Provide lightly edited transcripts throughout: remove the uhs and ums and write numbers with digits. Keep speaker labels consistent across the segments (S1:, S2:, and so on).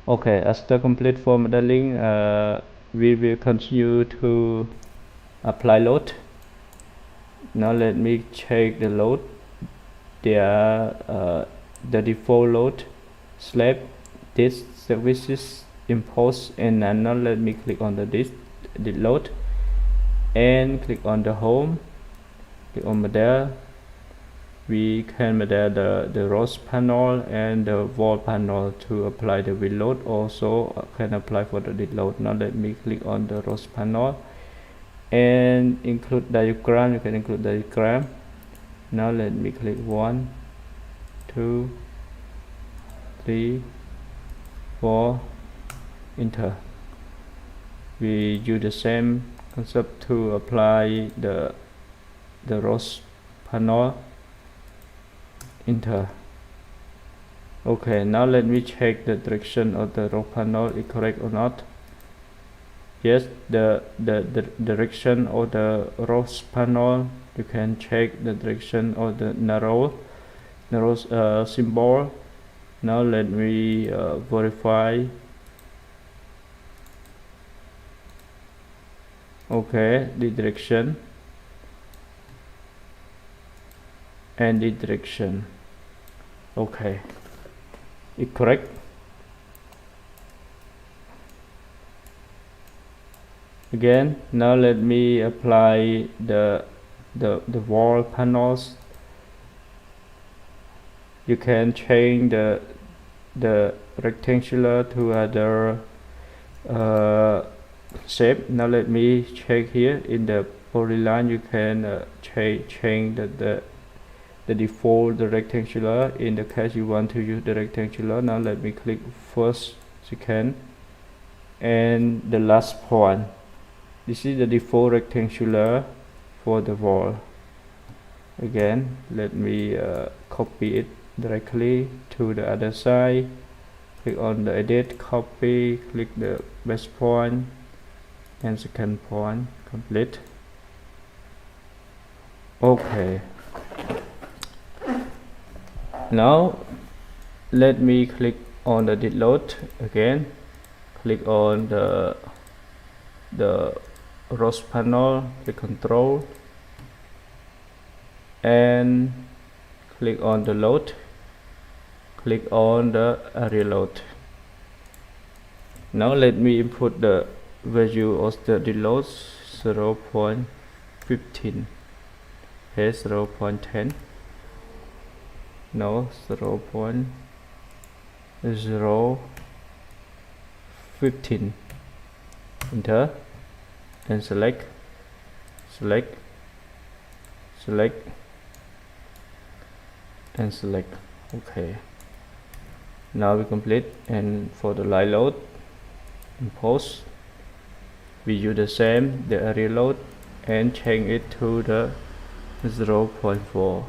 S1: Okay, after complete for modeling, we will continue to apply load. Now let me check the load. The default load slab this services impose, and now let me click on the load and click on the home, click on model. We can model the roof panel and the wall panel to apply the wheel load. Also can apply for the dead load. Now let me click on the roof panel and include diagram. You can include diagram. Now let me click 1 2 3 4, enter. We use the same concept to apply the roof panel, enter. Okay, now let me check the direction of the roof panel is correct or not. Yes, the direction of the roof panel, you can check the direction of the narrow symbol. Now let me verify. Okay, the direction and the direction. Okay, it's correct. Again, now let me apply the wall panels. You can change the rectangular to other shape. Now let me check here in the polyline. You can change the default the rectangular in the case you want to use the rectangular. Now let me click first, second, and the last point. This is the default rectangular for the wall. Again, let me copy it directly to the other side. Click on the edit, copy, click the base point and second point, complete. Okay, now let me click on the dead load again. Click on the roof panel, click control and click on the load, click on the area load. Now let me input the value of the dead load 0.15, here 0.10, no 0.015, enter and select and select. Okay, now we complete. And for the light load impose, we use the same the area load and change it to the 0.4.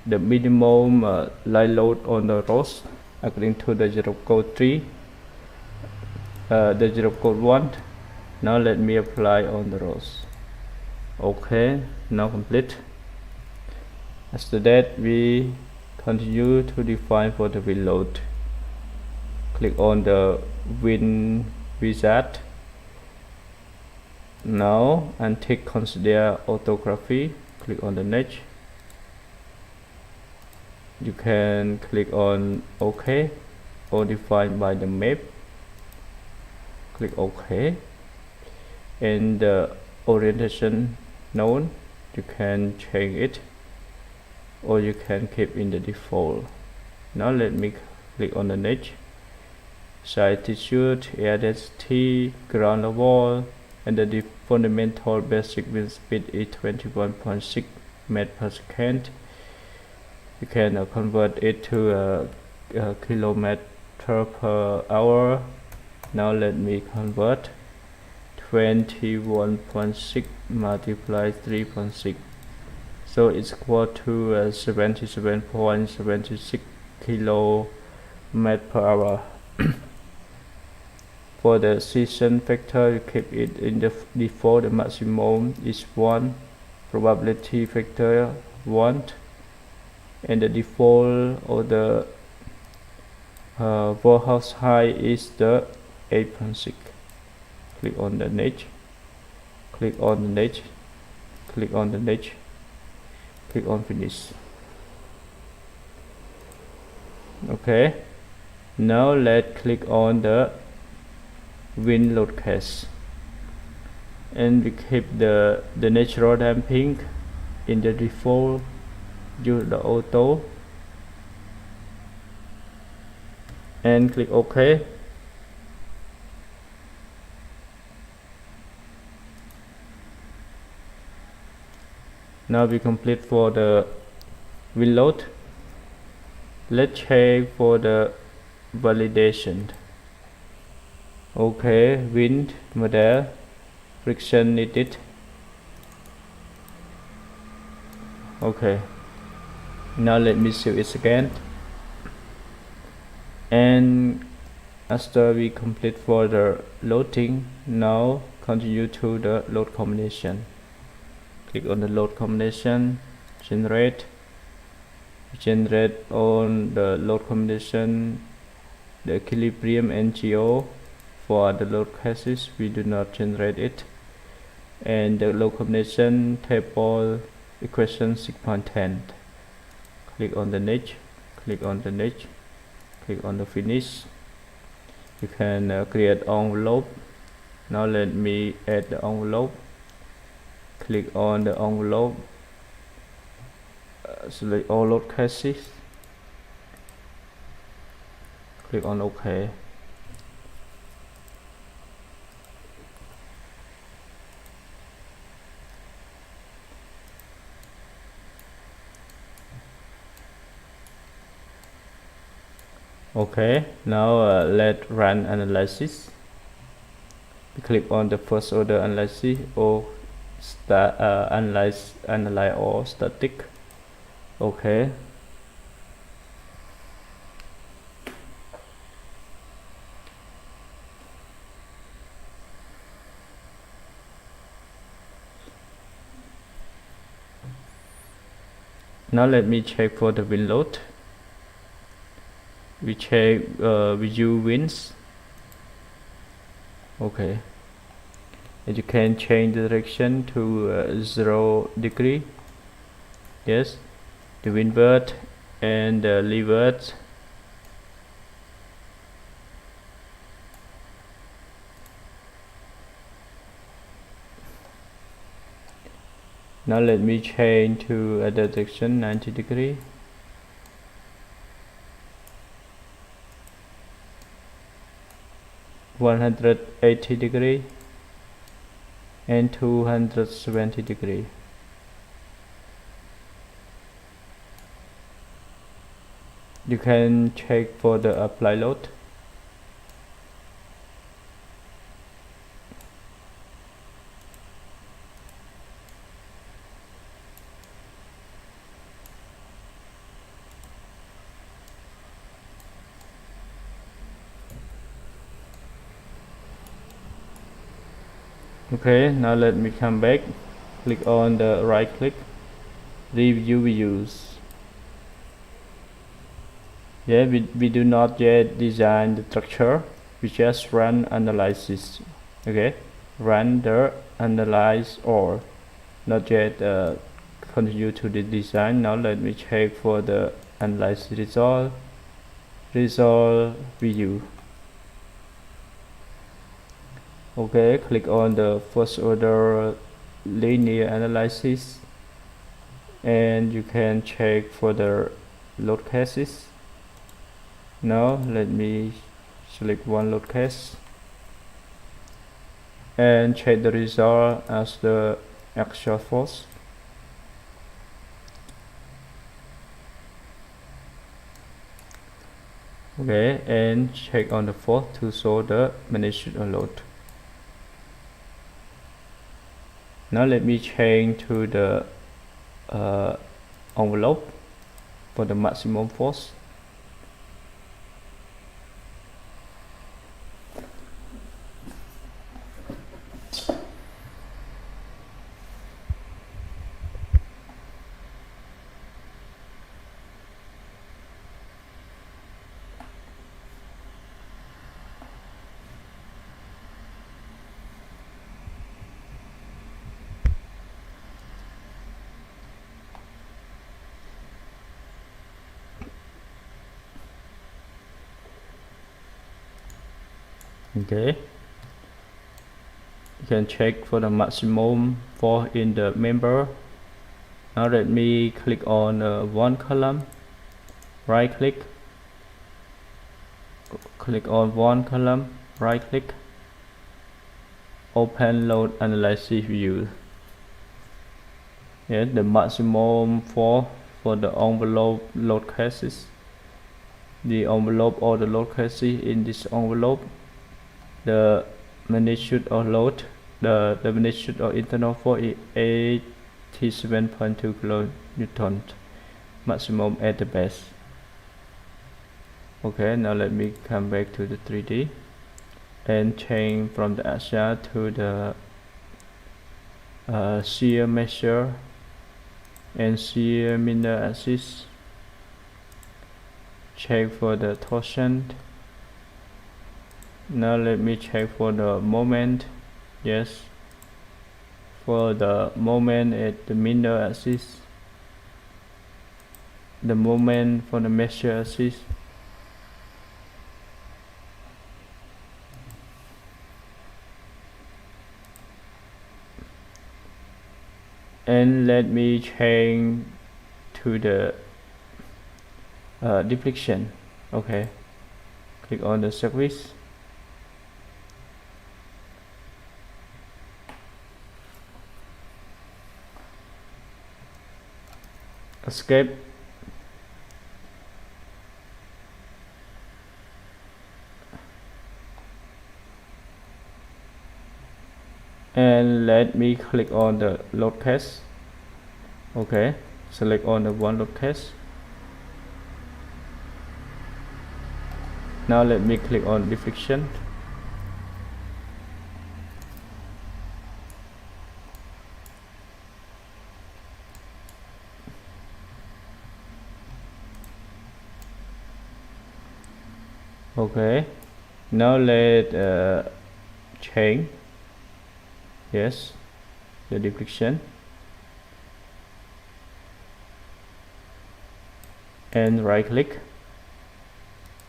S1: The minimum light load on the roof according to the 0 code 3, the 0 code 1. Now let me apply on the roof. Okay, now complete. After that, we continue to define for the wind load. Click on the wind wizard. Now untick consider orthography. Click on the next. You can click on OK or define by the map. Click OK. And the orientation known, you can change it or you can keep in the default. Now let me click on the next. Side tissue, air density, ground level, and the fundamental basic wind speed is 21.6 meters per second. You can convert it to a kilometer per hour. Now let me convert 21.6 multiplied 3.6, so it's equal to 77.76 kilometers per hour. For the season factor, you keep it in the default. The maximum is 1, probability factor 1, and the default of the wall house height is the 8.6. Click on the next, click on the next, click on the next, click on finish. Okay, now let's click on the wind load case, and we keep the natural damping in the default, use the auto, and click OK. Now we complete for the wind load. Let's check for the validation. Okay, wind model, friction needed. Okay, now let me save it again. And after we complete for the loading, now continue to the load combination. Click on the load combination, generate on the load combination the equilibrium NGO. For the load cases we do not generate it, and the load combination table equation 6.10. click on the next, click on the next, click on the finish. You can create envelope. Now let me add the envelope. Click on the envelope, select all load cases, click on OK. Okay, now let's run analysis. Click on the first order analysis or analyze all static. Okay. Now let me check for the wind load. We check view winds. Okay, and you can change the direction to 0 degree. Yes, the windward and the leeward. Now let me change to a direction 90 degree. (180 degree) and 270 degree. You can check for the apply load. Okay, now let me come back, click on the right click, review views. Yeah, we do not yet design the structure, we just run analysis. Okay, run the analyze or not yet continue to the design. Now let me check for the analyze result view. Okay, click on the first order linear analysis, and you can check for the load cases. Now let me select one load case and check the result as the actual force. Okay, and check on the force to show the managed load. Now let me change to the envelope for the maximum force. Okay, you can check for the maximum for in the member. Now let me click on one column, right click on one column, right click, open load analysis view. Yeah, the maximum for the envelope load cases, the envelope or the load cases in this envelope, the magnitude of load, the magnitude of internal force is 87.2 kilonewton, maximum at the base. Okay, now let me come back to the 3D and change from the axial to the shear measure and shear minor axis. Check for the torsion. Now let me check for the moment. Yes, for the moment at the minor axis, the moment for the measure axis. And let me change to the deflection. Okay, click on the surface, escape, and let me click on the load case. Okay, select on the one load case. Now let me click on deflection. Okay, now let change, yes, the deflection, and right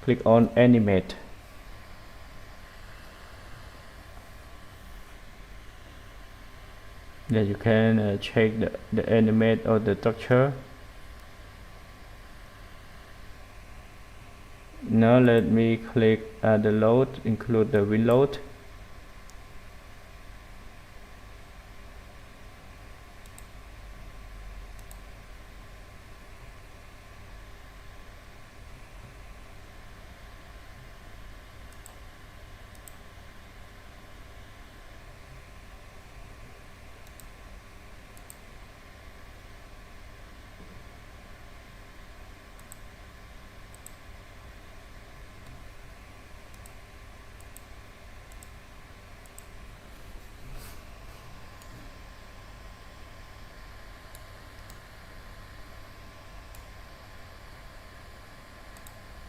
S1: click on animate. Then you can check the animate of the structure. Now let me click the load, include the wind load.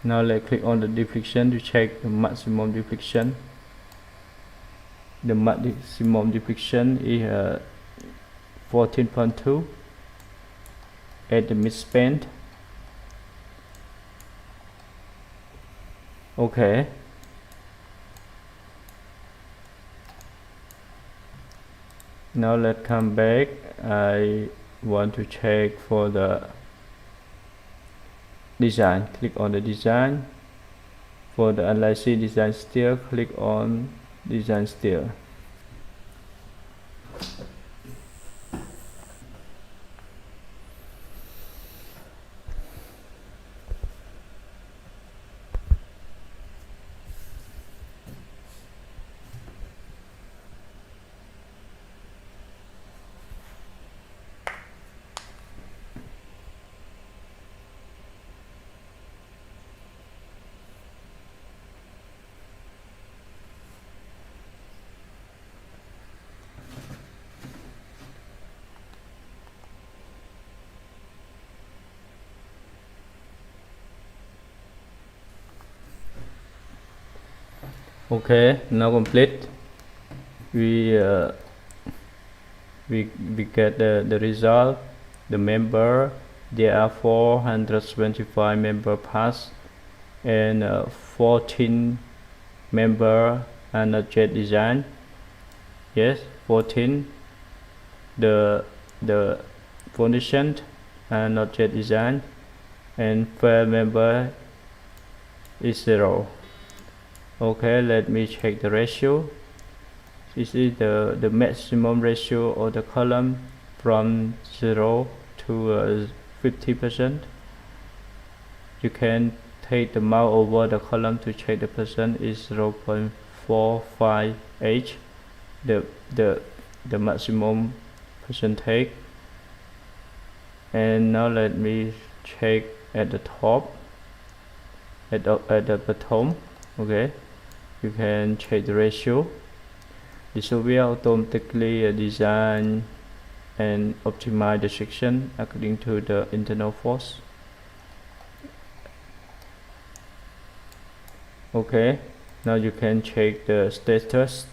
S1: Now let's click on the deflection to check the maximum deflection. The maximum deflection is 14.2 at the midspan. Okay. Now let's come back. I want to check for the design. Click on the design. For the analysis design style, click on design style. Okay, now complete. We get the result. The member, there are 425 member parts and 14 member and object design. Yes, 14 the foundation and object design, and file member is 0. Okay, let me check the ratio. This is the maximum ratio of the column from 0 to 50%. You can take the mouse over the column to check the percent is 0.458, the maximum percentage. And now let me check at the top, at the bottom. Okay, you can check the ratio. This will automatically design and optimize the section according to the internal force. Okay, now you can check the status.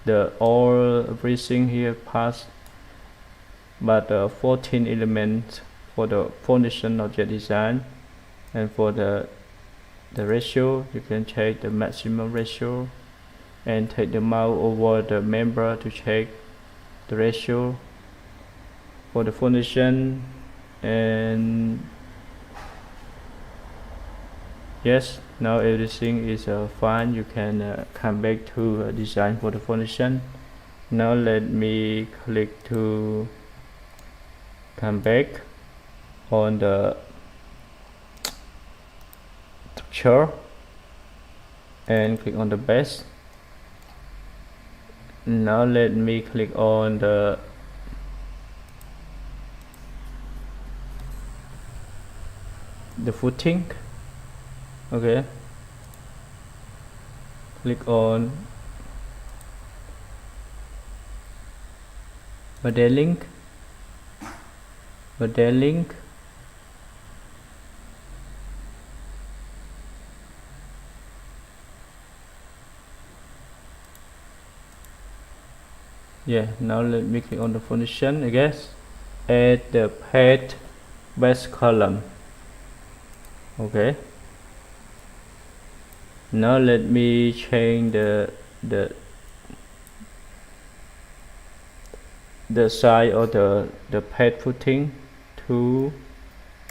S1: Everything here passed, but 14 elements for the foundation object design. And for the ratio, you can check the maximum ratio and take the mouse over the member to check the ratio for the foundation. And yes, now everything is fine. You can come back to design for the foundation. Now let me click to come back on the structure and click on the base. Now let me click on the footing. Okay, click on modeling. Yeah, now let me click on the foundation. I guess add the pad base column. Okay, now let me change the size of the pad footing to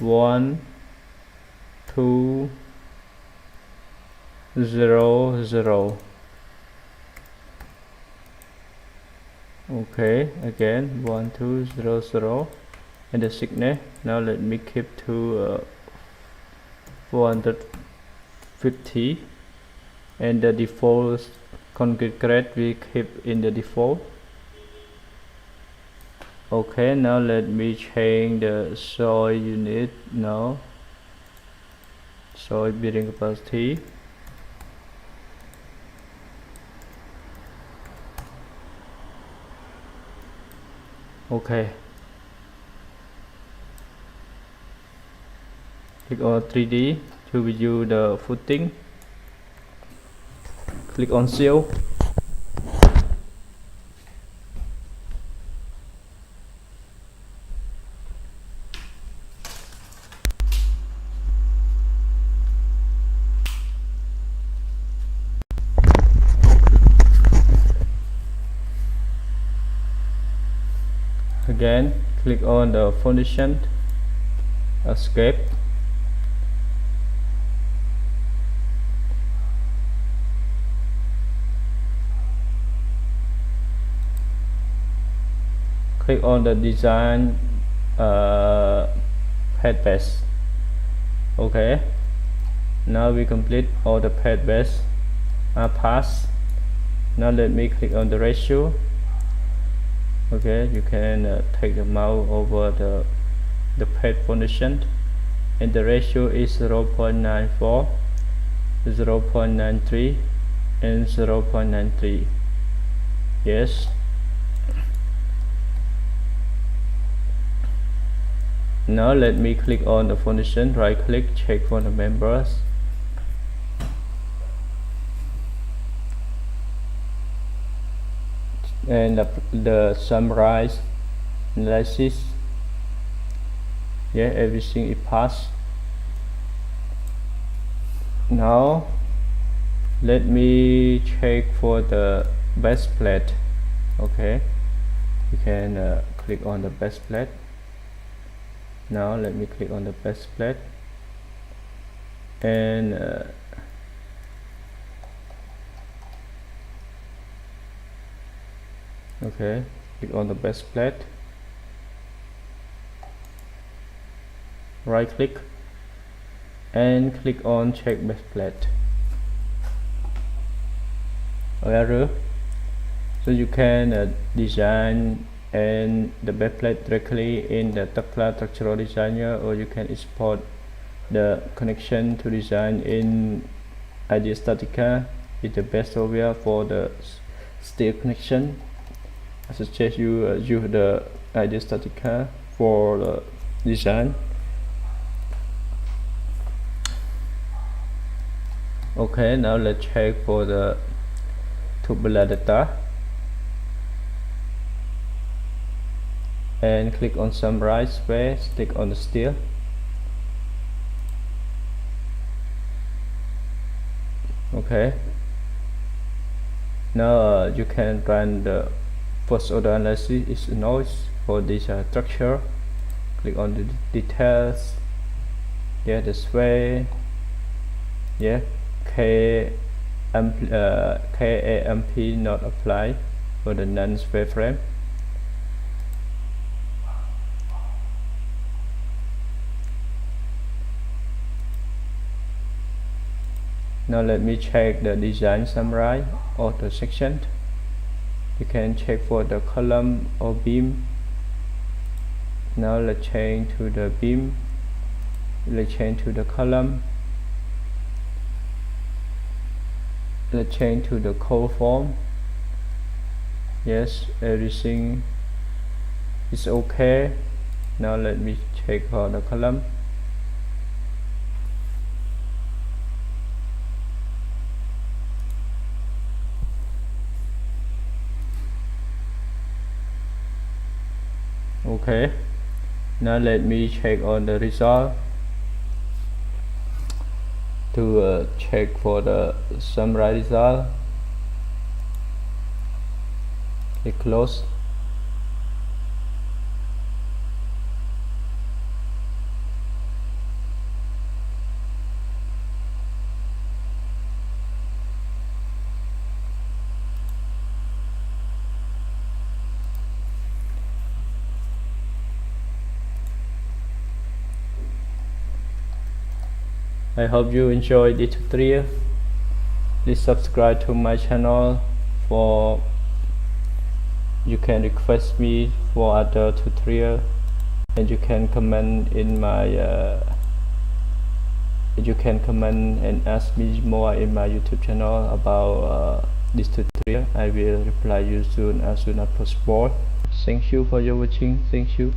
S1: 1200. Okay, again 1200, and the thickness, now let me keep to 450, and the default concrete grade we keep in the default. Okay, now let me change the soil unit. Now soil bearing capacity. Okay, click on 3D to view the footing. Click on seal. Again, click on the foundation, escape. Click on the design pad base. Okay, now we complete all the pad base are passed. Now let me click on the ratio. Okay, you can take the mouse over the pad foundation, and the ratio is 0.94, 0.93, and 0.93. Yes. Now let me click on the foundation, right click, check for the members. And the summarize analysis. Yeah, everything is passed. Now let me check for the base plate. Okay, you can click on the base plate. Now let me click on the base plate and okay, click on the base plate, right click and click on check base plate. Error. So you can design and the base plate directly in the Tekla Structural Designer, or you can export the connection to design in Idea Statica. Is the best software for the steel connection. I suggest you use the Idea Statica for the design. Okay, now let's check for the tubular data and click on summarize space, click on the steel. Okay, now you can run the first order analysis is noise for this structure. Click on the details. Yeah, this way. Yeah, KAMP not apply for the non-sphere frame. Now let me check the design summary of the section. You can check for the column or beam. Now let's change to the beam. Let's change to the column. Let's change to the code form. Yes, everything is okay. Now let me check for the column. Okay, now let me check on the result. To check for the summary result, click close. I hope you enjoyed this tutorial. Please subscribe to my channel for you can request me for other tutorial, and you can comment in my you can comment and ask me more in my YouTube channel about this tutorial. I will reply you soon as possible. Thank you for your watching. Thank you.